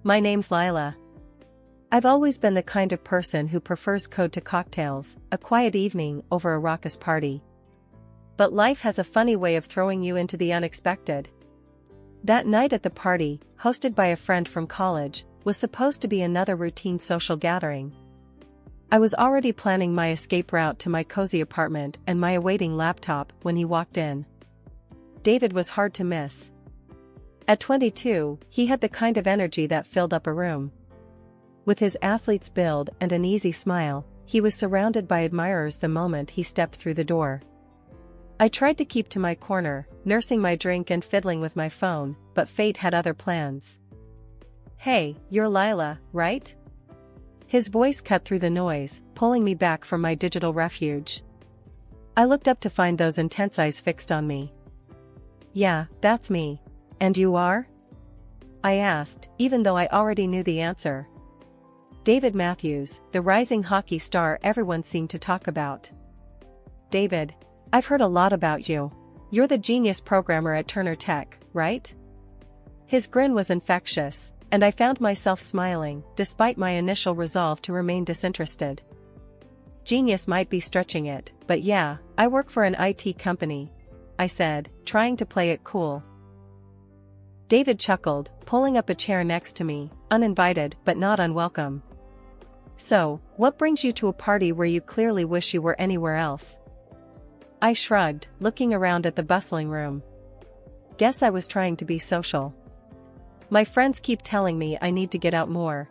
My name's Lila. I've always been the kind of person who prefers code to cocktails, a quiet evening over a raucous party. But life has a funny way of throwing you into the unexpected. That night at the party, hosted by a friend from college, was supposed to be another routine social gathering. I was already planning my escape route to my cozy apartment and my awaiting laptop when he walked in. David was hard to miss. At 22, he had the kind of energy that filled up a room. With his athlete's build and an easy smile, he was surrounded by admirers the moment he stepped through the door. I tried to keep to my corner, nursing my drink and fiddling with my phone, but fate had other plans. "Hey, you're Lila, right?" His voice cut through the noise, pulling me back from my digital refuge. I looked up to find those intense eyes fixed on me. "Yeah, that's me. And you are?" I asked, even though I already knew the answer. "David Matthews, the rising hockey star everyone seemed to talk about." "David, I've heard a lot about you. You're the genius programmer at Turner Tech, right?" His grin was infectious, and I found myself smiling, despite my initial resolve to remain disinterested. "Genius might be stretching it, but yeah, I work for an IT company," I said, trying to play it cool. David chuckled, pulling up a chair next to me, uninvited but not unwelcome. "So, what brings you to a party where you clearly wish you were anywhere else?" I shrugged, looking around at the bustling room. "Guess I was trying to be social. My friends keep telling me I need to get out more."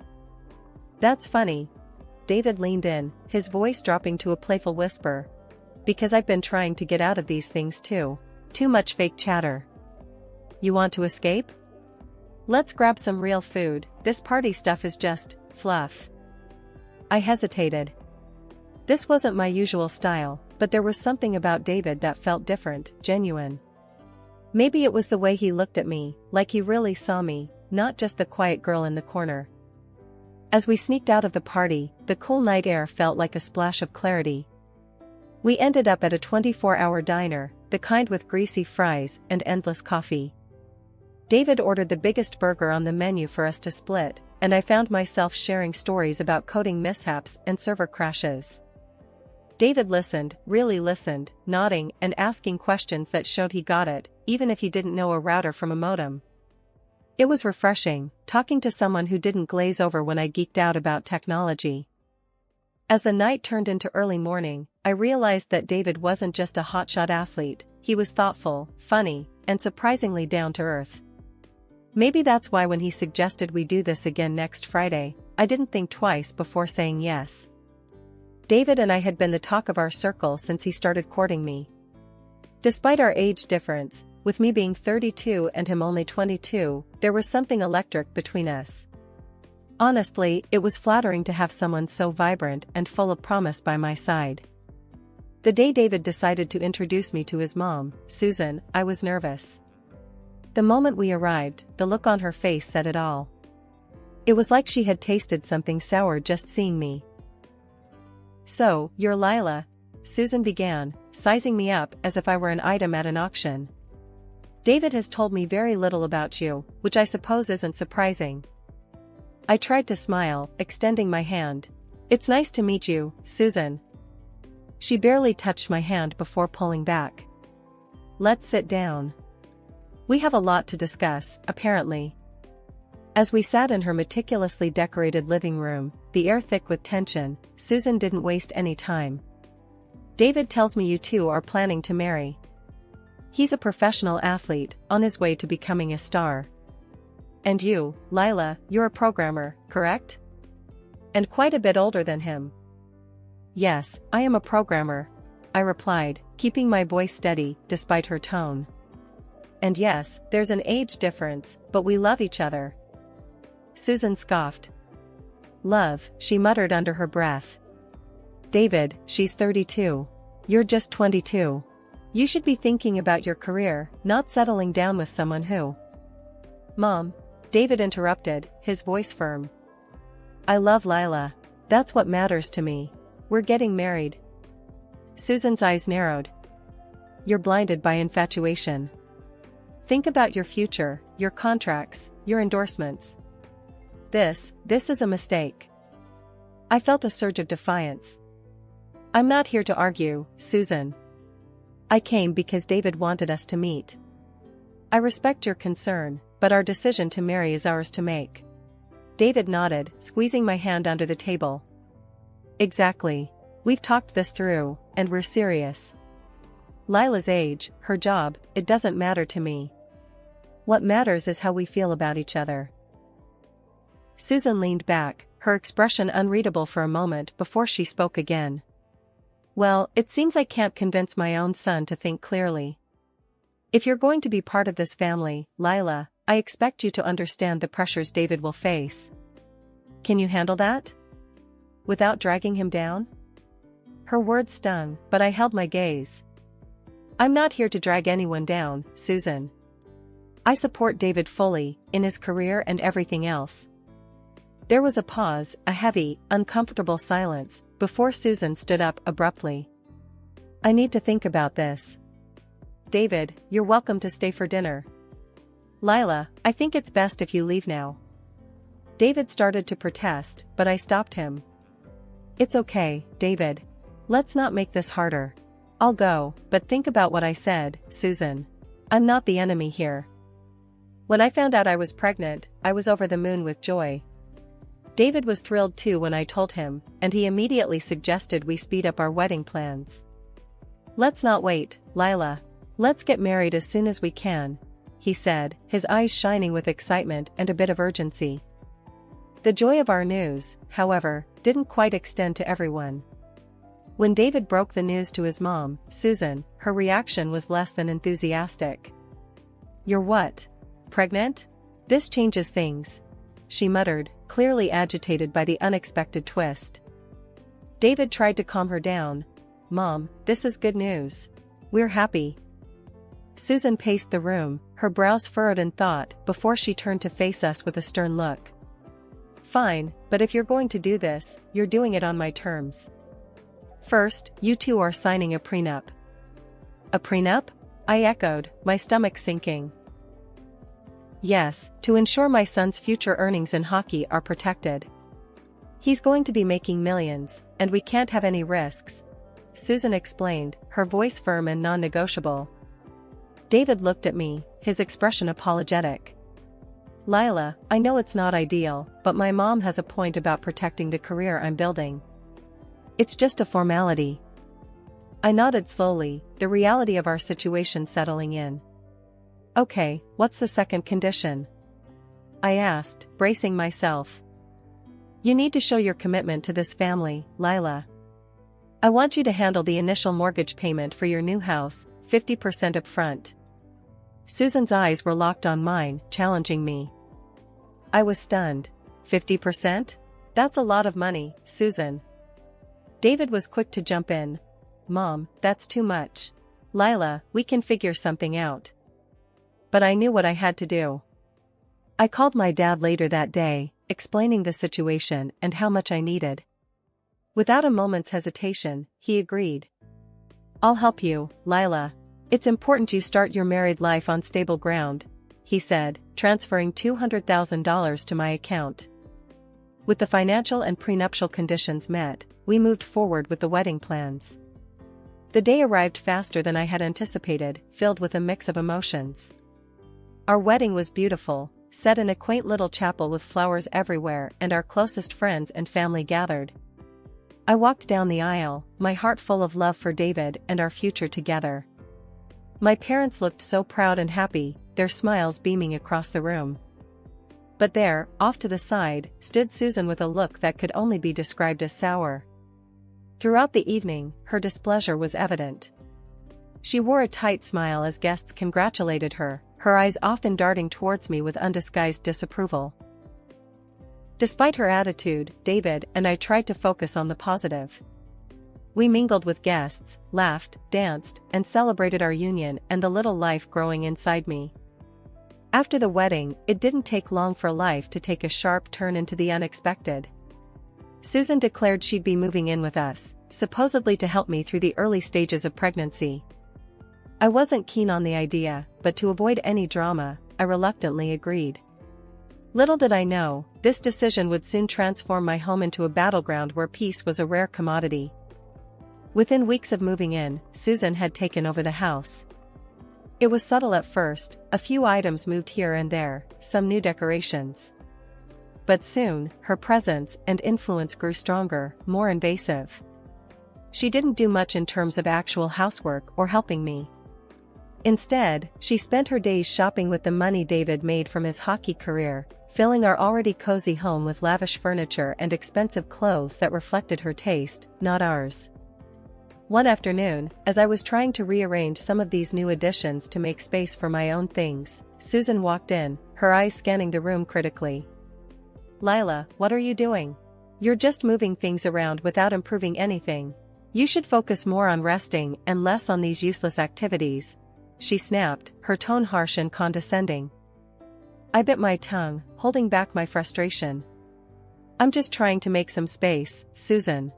"That's funny." David leaned in, his voice dropping to a playful whisper. "Because I've been trying to get out of these things too. Too much fake chatter." "You want to escape? Let's grab some real food, this party stuff is just fluff." I hesitated. This wasn't my usual style, but there was something about David that felt different, genuine. Maybe it was the way he looked at me, like he really saw me, not just the quiet girl in the corner. As we sneaked out of the party, the cool night air felt like a splash of clarity. We ended up at a 24-hour diner, the kind with greasy fries and endless coffee. David ordered the biggest burger on the menu for us to split, and I found myself sharing stories about coding mishaps and server crashes. David listened, really listened, nodding and asking questions that showed he got it, even if he didn't know a router from a modem. It was refreshing, talking to someone who didn't glaze over when I geeked out about technology. As the night turned into early morning, I realized that David wasn't just a hotshot athlete, he was thoughtful, funny, and surprisingly down-to-earth. Maybe that's why when he suggested we do this again next Friday, I didn't think twice before saying yes. David and I had been the talk of our circle since he started courting me. Despite our age difference, with me being 32 and him only 22, there was something electric between us. Honestly, it was flattering to have someone so vibrant and full of promise by my side. The day David decided to introduce me to his mom, Susan, I was nervous. The moment we arrived, the look on her face said it all. It was like she had tasted something sour just seeing me. "So, you're Lila," Susan began, sizing me up as if I were an item at an auction. "David has told me very little about you, which I suppose isn't surprising." I tried to smile, extending my hand. "It's nice to meet you, Susan." She barely touched my hand before pulling back. "Let's sit down. We have a lot to discuss, apparently." As we sat in her meticulously decorated living room, the air thick with tension, Susan didn't waste any time. "David tells me you two are planning to marry. He's a professional athlete, on his way to becoming a star. And you, Lila, you're a programmer, correct? And quite a bit older than him." "Yes, I am a programmer," I replied, keeping my voice steady, despite her tone. "And yes, there's an age difference, but we love each other." Susan scoffed. "Love," she muttered under her breath. "David, she's 32. You're just 22. You should be thinking about your career, not settling down with someone who—" "Mom," David interrupted, his voice firm. "I love Lila. That's what matters to me. We're getting married." Susan's eyes narrowed. "You're blinded by infatuation. Think about your future, your contracts, your endorsements." This is a mistake. I felt a surge of defiance. I'm not here to argue, Susan. I came because David wanted us to meet. I respect your concern, but our decision to marry is ours to make. David nodded, squeezing my hand under the table. Exactly. We've talked this through, and we're serious. Lila's age, her job, it doesn't matter to me. What matters is how we feel about each other. Susan leaned back, her expression unreadable for a moment before she spoke again. Well, it seems I can't convince my own son to think clearly. If you're going to be part of this family, Lila, I expect you to understand the pressures David will face. Can you handle that? Without dragging him down? Her words stung, but I held my gaze. I'm not here to drag anyone down, Susan. I support David fully, in his career and everything else. There was a pause, a heavy, uncomfortable silence, before Susan stood up abruptly. I need to think about this. David, you're welcome to stay for dinner. Lila, I think it's best if you leave now. David started to protest, but I stopped him. It's okay, David. Let's not make this harder. I'll go, but think about what I said, Susan. I'm not the enemy here. When I found out I was pregnant, I was over the moon with joy. David was thrilled too when I told him, and he immediately suggested we speed up our wedding plans. Let's not wait, Lila. Let's get married as soon as we can, he said, his eyes shining with excitement and a bit of urgency. The joy of our news, however, didn't quite extend to everyone. When David broke the news to his mom, Susan, her reaction was less than enthusiastic. You're what? Pregnant? This changes things, she muttered, clearly agitated by the unexpected twist. David tried to calm her down. Mom, this is good news. We're happy. Susan paced the room, her brows furrowed in thought before she turned to face us with a stern look. Fine, but if you're going to do this, you're doing it on my terms. First, you two are signing a prenup. A prenup? I echoed, my stomach sinking. Yes, to ensure my son's future earnings in hockey are protected. He's going to be making millions, and we can't have any risks, Susan explained, her voice firm and non-negotiable. David looked at me, his expression apologetic. Lila, I know it's not ideal, but my mom has a point about protecting the career I'm building. It's just a formality. I nodded slowly, the reality of our situation settling in. Okay, what's the second condition? I asked, bracing myself. You need to show your commitment to this family, Lila. I want you to handle the initial mortgage payment for your new house, 50% up front. Susan's eyes were locked on mine, challenging me. I was stunned. 50%? That's a lot of money, Susan. David was quick to jump in. Mom, that's too much. Lila, we can figure something out. But I knew what I had to do. I called my dad later that day, explaining the situation and how much I needed. Without a moment's hesitation, he agreed. I'll help you, Lila. It's important you start your married life on stable ground, he said, transferring $200,000 to my account. With the financial and prenuptial conditions met, we moved forward with the wedding plans. The day arrived faster than I had anticipated, filled with a mix of emotions. Our wedding was beautiful, set in a quaint little chapel with flowers everywhere, and our closest friends and family gathered. I walked down the aisle, my heart full of love for David and our future together. My parents looked so proud and happy, their smiles beaming across the room. But there, off to the side, stood Susan with a look that could only be described as sour. Throughout the evening, her displeasure was evident. She wore a tight smile as guests congratulated her, her eyes often darting towards me with undisguised disapproval. Despite her attitude, David and I tried to focus on the positive. We mingled with guests, laughed, danced, and celebrated our union and the little life growing inside me. After the wedding, it didn't take long for life to take a sharp turn into the unexpected. Susan declared she'd be moving in with us, supposedly to help me through the early stages of pregnancy. I wasn't keen on the idea, but to avoid any drama, I reluctantly agreed. Little did I know, This decision would soon transform my home into a battleground where peace was a rare commodity. Within weeks of moving in, Susan had taken over the house. It was subtle at first, a few items moved here and there, some new decorations. But soon, her presence and influence grew stronger, more invasive. She didn't do much in terms of actual housework or helping me. Instead, she spent her days shopping with the money David made from his hockey career, filling our already cozy home with lavish furniture and expensive clothes that reflected her taste, not ours. One afternoon, as I was trying to rearrange some of these new additions to make space for my own things, Susan walked in, her eyes scanning the room critically. "Lila, what are you doing? You're just moving things around without improving anything. You should focus more on resting and less on these useless activities," she snapped, her tone harsh and condescending. I bit my tongue, holding back my frustration. "I'm just trying to make some space, Susan.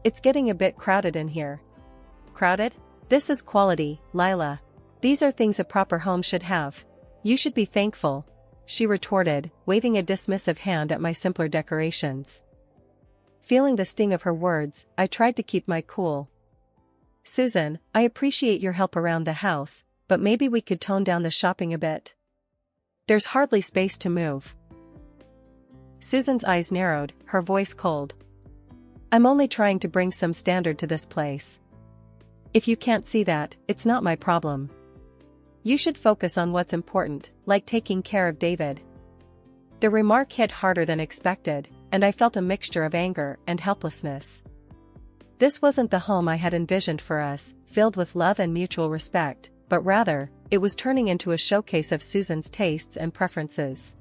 It's getting a bit crowded in here." "Crowded? This is quality, Lila. These are things a proper home should have. You should be thankful," she retorted, waving a dismissive hand at my simpler decorations. Feeling the sting of her words, I tried to keep my cool. "Susan, I appreciate your help around the house, but maybe we could tone down the shopping a bit. There's hardly space to move." Susan's eyes narrowed, her voice cold. "I'm only trying to bring some standard to this place. If you can't see that, it's not my problem. You should focus on what's important, like taking care of David." The remark hit harder than expected, and I felt a mixture of anger and helplessness. This wasn't the home I had envisioned for us, filled with love and mutual respect, but rather, it was turning into a showcase of Susan's tastes and preferences.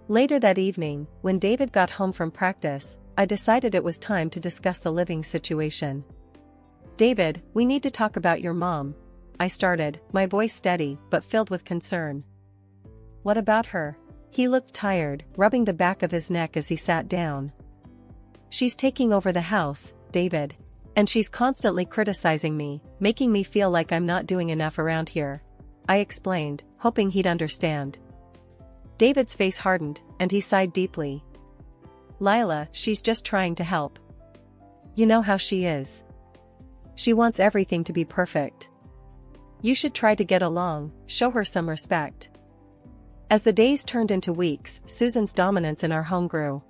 Later that evening, when David got home from practice, I decided it was time to discuss the living situation. "David, we need to talk about your mom," I started, my voice steady but filled with concern. "What about her?" He looked tired, rubbing the back of his neck as he sat down. "She's taking over the house, David. And she's constantly criticizing me, making me feel like I'm not doing enough around here," I explained, hoping he'd understand. David's face hardened, and he sighed deeply. "Lila, she's just trying to help. You know how she is. She wants everything to be perfect. You should try to get along, show her some respect." As the days turned into weeks, Susan's dominance in our home grew.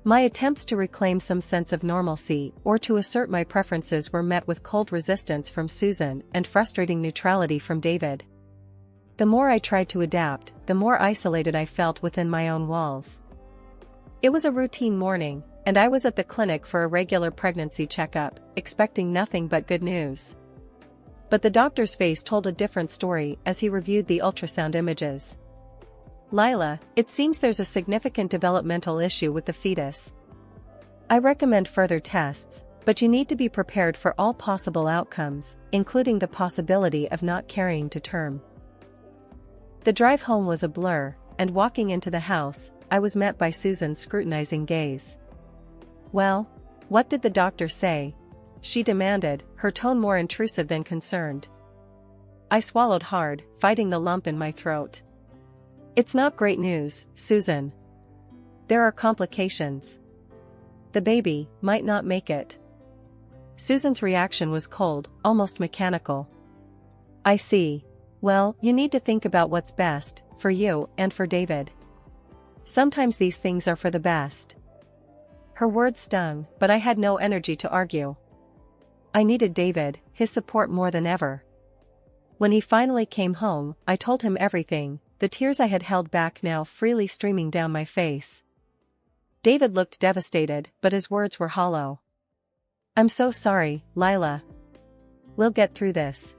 My attempts to reclaim some sense of normalcy or to assert my preferences were met with cold resistance from Susan and frustrating neutrality from David. The more I tried to adapt, the more isolated I felt within my own walls. It was a routine morning, and I was at the clinic for a regular pregnancy checkup, expecting nothing but good news. But the doctor's face told a different story as he reviewed the ultrasound images. "Lila, it seems there's a significant developmental issue with the fetus. I recommend further tests, but you need to be prepared for all possible outcomes, including the possibility of not carrying to term." The drive home was a blur, and walking into the house, I was met by Susan's scrutinizing gaze. "Well, what did the doctor say?" she demanded, her tone more intrusive than concerned. I swallowed hard, fighting the lump in my throat. "It's not great news, Susan. There are complications. The baby might not make it." Susan's reaction was cold, almost mechanical. "I see. Well, you need to think about what's best, for you and for David. Sometimes these things are for the best." Her words stung, but I had no energy to argue. I needed David, his support more than ever. When he finally came home, I told him everything, the tears I had held back now freely streaming down my face. David looked devastated, but his words were hollow. "I'm so sorry, Lila. We'll get through this.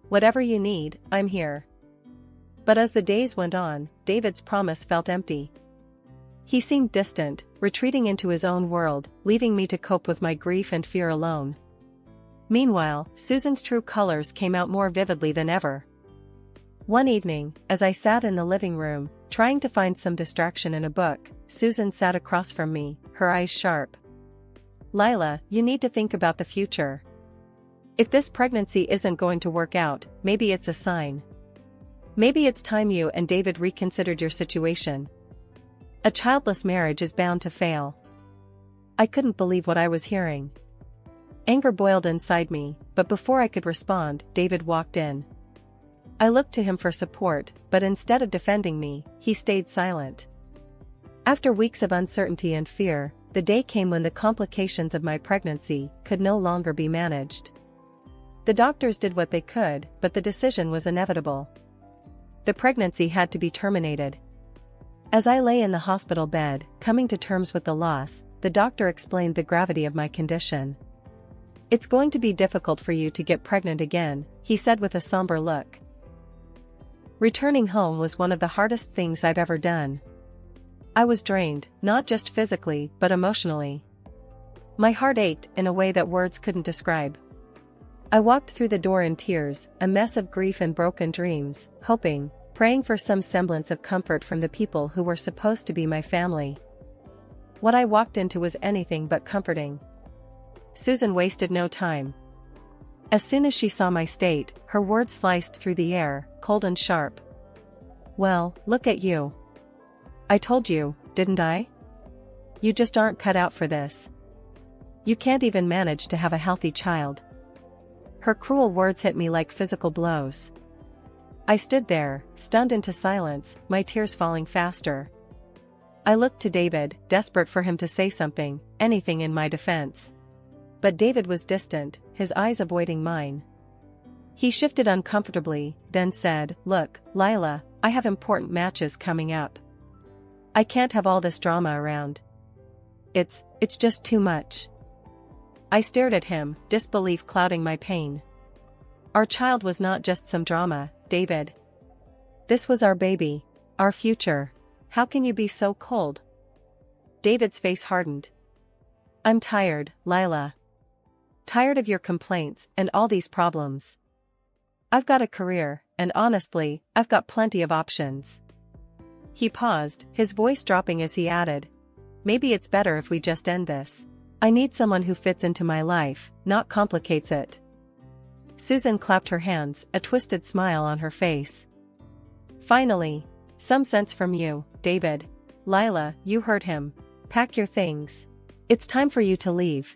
Whatever you need, I'm here." But as the days went on, David's promise felt empty. He seemed distant, retreating into his own world, leaving me to cope with my grief and fear alone. Meanwhile, Susan's true colors came out more vividly than ever. One evening, as I sat in the living room, trying to find some distraction in a book, Susan sat across from me, her eyes sharp. "Lila, you need to think about the future. If this pregnancy isn't going to work out, maybe it's a sign. Maybe it's time you and David reconsidered your situation. A childless marriage is bound to fail. I couldn't believe what I was hearing. Anger boiled inside me, but before I could respond, David walked in. I looked to him for support, but instead of defending me, he stayed silent. After weeks of uncertainty and fear, the day came when the complications of my pregnancy could no longer be managed. The doctors did what they could, but the decision was inevitable. The pregnancy had to be terminated. As I lay in the hospital bed, coming to terms with the loss, the doctor explained the gravity of my condition. "It's going to be difficult for you to get pregnant again," he said with a somber look. Returning home was one of the hardest things I've ever done. I was drained, not just physically, but emotionally. My heart ached in a way that words couldn't describe. I walked through the door in tears, a mess of grief and broken dreams, hoping, praying for some semblance of comfort from the people who were supposed to be my family. What I walked into was anything but comforting. Susan wasted no time. As soon as she saw my state, her words sliced through the air, cold and sharp. "Well, look at you. I told you, didn't I? You just aren't cut out for this. You can't even manage to have a healthy child." Her cruel words hit me like physical blows. I stood there, stunned into silence, my tears falling faster. I looked to David, desperate for him to say something, anything in my defense. But David was distant, his eyes avoiding mine. He shifted uncomfortably, then said, "Look, Lila, I have important matches coming up. I can't have all this drama around. It's just too much." I stared at him, disbelief clouding my pain. Our child was not just some drama, David. This was our baby, our future. How can you be so cold? David's face hardened. "I'm tired, Lila. Tired of your complaints and all these problems. I've got a career, and honestly, I've got plenty of options." He paused, his voice dropping as he added, "Maybe it's better if we just end this. I need someone who fits into my life, not complicates it." Susan clapped her hands, a twisted smile on her face. "Finally, some sense from you, David. Lila, you heard him. Pack your things. It's time for you to leave."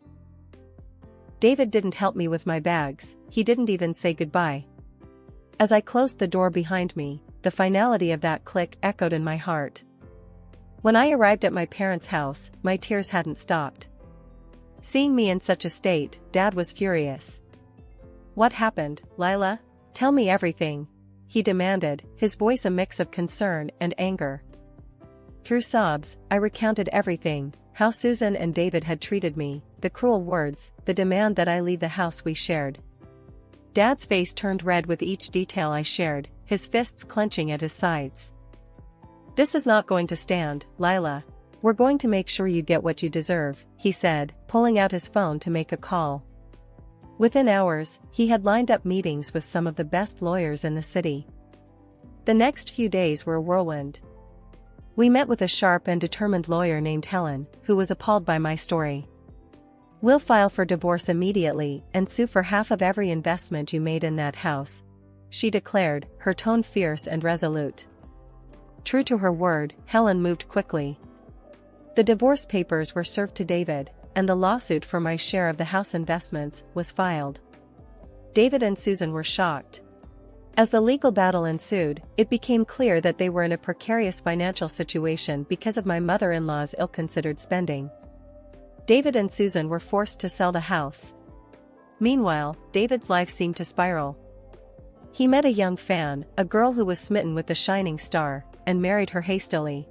David didn't help me with my bags, he didn't even say goodbye. As I closed the door behind me, the finality of that click echoed in my heart. When I arrived at my parents' house, my tears hadn't stopped. Seeing me in such a state, Dad was furious. "What happened, Lila? Tell me everything," he demanded, his voice a mix of concern and anger. Through sobs, I recounted everything, how Susan and David had treated me, the cruel words, the demand that I leave the house we shared. Dad's face turned red with each detail I shared, his fists clenching at his sides. "This is not going to stand, Lila. We're going to make sure you get what you deserve," he said, pulling out his phone to make a call. Within hours, he had lined up meetings with some of the best lawyers in the city. The next few days were a whirlwind. We met with a sharp and determined lawyer named Helen, who was appalled by my story. "We'll file for divorce immediately and sue for half of every investment you made in that house," she declared, her tone fierce and resolute. True to her word, Helen moved quickly. The divorce papers were served to David, and the lawsuit for my share of the house investments was filed. David and Susan were shocked. As the legal battle ensued, it became clear that they were in a precarious financial situation because of my mother-in-law's ill-considered spending. David and Susan were forced to sell the house. Meanwhile, David's life seemed to spiral. He met a young fan, a girl who was smitten with the shining star, and married her hastily.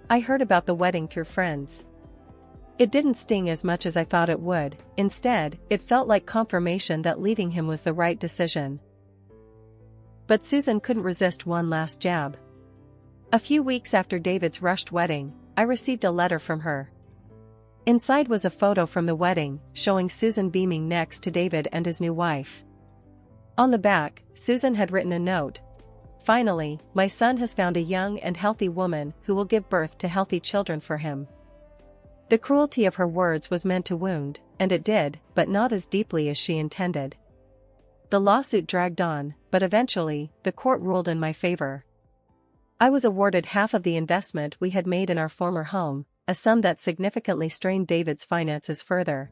I heard about the wedding through friends. It didn't sting as much as I thought it would, instead, it felt like confirmation that leaving him was the right decision. But Susan couldn't resist one last jab. A few weeks after David's rushed wedding, I received a letter from her. Inside was a photo from the wedding, showing Susan beaming next to David and his new wife. On the back, Susan had written a note. "Finally, my son has found a young and healthy woman who will give birth to healthy children for him." The cruelty of her words was meant to wound, and it did, but not as deeply as she intended. The lawsuit dragged on, but eventually, the court ruled in my favor. I was awarded half of the investment we had made in our former home, a sum that significantly strained David's finances further.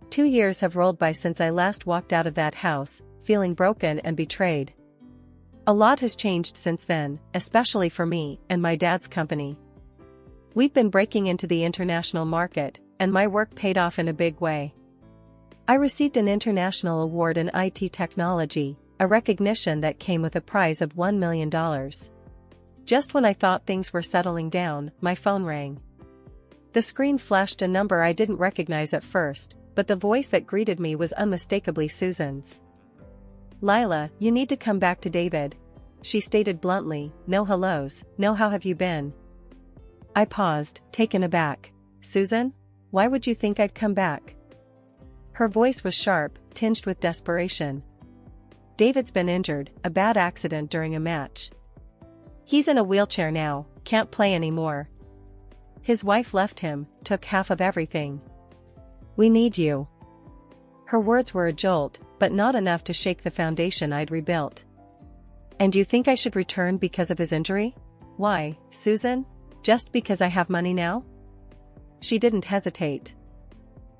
2 years have rolled by since I last walked out of that house, feeling broken and betrayed. A lot has changed since then, especially for me and my dad's company. We've been breaking into the international market, and my work paid off in a big way. I received an international award in IT technology, a recognition that came with a prize of $1 million. Just when I thought things were settling down, my phone rang. The screen flashed a number I didn't recognize at first, but the voice that greeted me was unmistakably Susan's. "Lila, you need to come back to David," she stated bluntly. "No hellos, no how have you been?" I paused, taken aback. "Susan? Why would you think I'd come back?" Her voice was sharp, tinged with desperation. "David's been injured, a bad accident during a match. He's in a wheelchair now, can't play anymore. His wife left him, took half of everything. We need you." Her words were a jolt, but not enough to shake the foundation I'd rebuilt. "And you think I should return because of his injury? Why, Susan? Just because I have money now?" She didn't hesitate.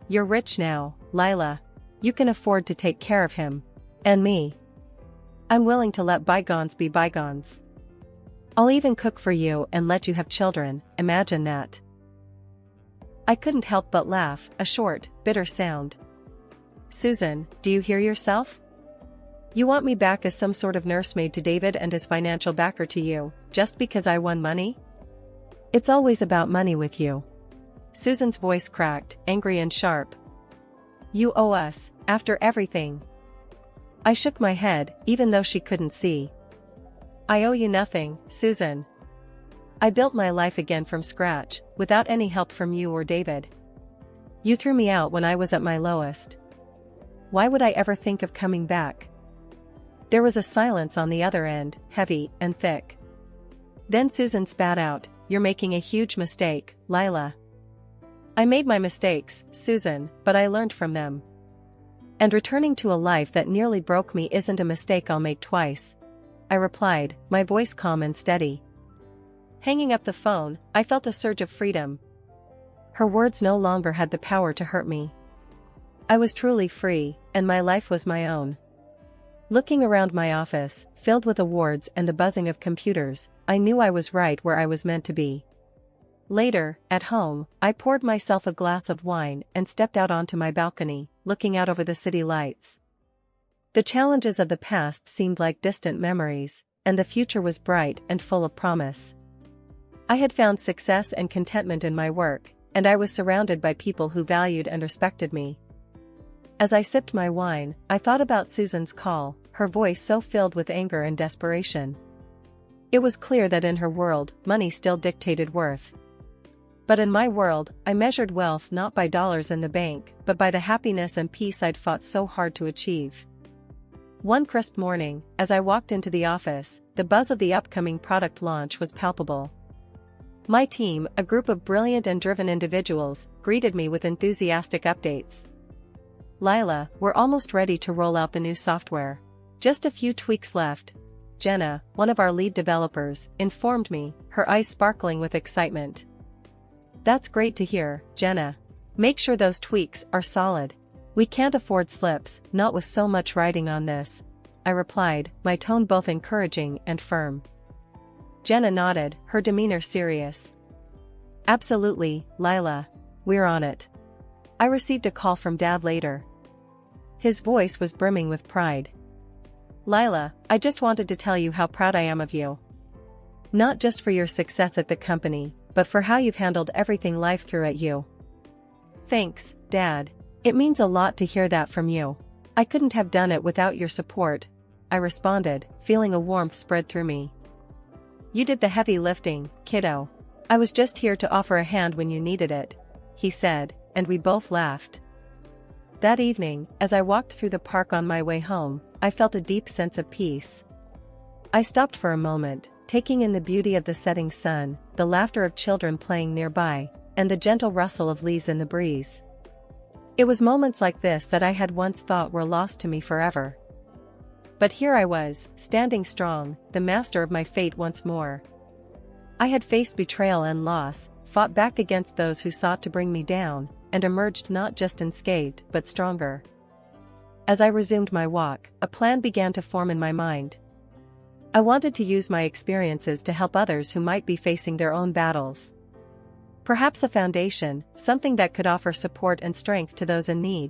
"You're rich now, Lila. You can afford to take care of him. And me. I'm willing to let bygones be bygones. I'll even cook for you and let you have children, imagine that." I couldn't help but laugh, a short, bitter sound. "Susan, do you hear yourself? You want me back as some sort of nursemaid to David and his financial backer to you, just because I won money? It's always about money with you." Susan's voice cracked, angry and sharp. "You owe us, after everything." I shook my head, even though she couldn't see. "I owe you nothing, Susan. I built my life again from scratch, without any help from you or David. You threw me out when I was at my lowest. Why would I ever think of coming back?" There was a silence on the other end, heavy and thick. Then Susan spat out, "You're making a huge mistake, Lila." "I made my mistakes, Susan, but I learned from them. And returning to a life that nearly broke me isn't a mistake I'll make twice," I replied, my voice calm and steady. Hanging up the phone, I felt a surge of freedom. Her words no longer had the power to hurt me. I was truly free, and my life was my own. Looking around my office, filled with awards and the buzzing of computers, I knew I was right where I was meant to be. Later, at home, I poured myself a glass of wine and stepped out onto my balcony, looking out over the city lights. The challenges of the past seemed like distant memories, and the future was bright and full of promise. I had found success and contentment in my work, and I was surrounded by people who valued and respected me. As I sipped my wine, I thought about Susan's call, her voice so filled with anger and desperation. It was clear that in her world, money still dictated worth. But in my world, I measured wealth not by dollars in the bank, but by the happiness and peace I'd fought so hard to achieve. One crisp morning, as I walked into the office, the buzz of the upcoming product launch was palpable. My team, a group of brilliant and driven individuals, greeted me with enthusiastic updates. "Lila, we're almost ready to roll out the new software. Just a few tweaks left," Jenna, one of our lead developers, informed me, her eyes sparkling with excitement. "That's great to hear, Jenna. Make sure those tweaks are solid. We can't afford slips, not with so much riding on this," I replied, my tone both encouraging and firm. Jenna nodded, her demeanor serious. "Absolutely, Lila. We're on it." I received a call from Dad later. His voice was brimming with pride. "Lila, I just wanted to tell you how proud I am of you. Not just for your success at the company, but for how you've handled everything life threw at you." "Thanks, Dad. It means a lot to hear that from you. I couldn't have done it without your support," I responded, feeling a warmth spread through me. "You did the heavy lifting, kiddo. I was just here to offer a hand when you needed it," he said, and we both laughed. That evening, as I walked through the park on my way home, I felt a deep sense of peace. I stopped for a moment, taking in the beauty of the setting sun, the laughter of children playing nearby, and the gentle rustle of leaves in the breeze. It was moments like this that I had once thought were lost to me forever. But here I was, standing strong, the master of my fate once more. I had faced betrayal and loss, fought back against those who sought to bring me down, and emerged not just unscathed but stronger. As I resumed my walk, a plan began to form in my mind. I wanted to use my experiences to help others who might be facing their own battles. Perhaps a foundation, something that could offer support and strength to those in need.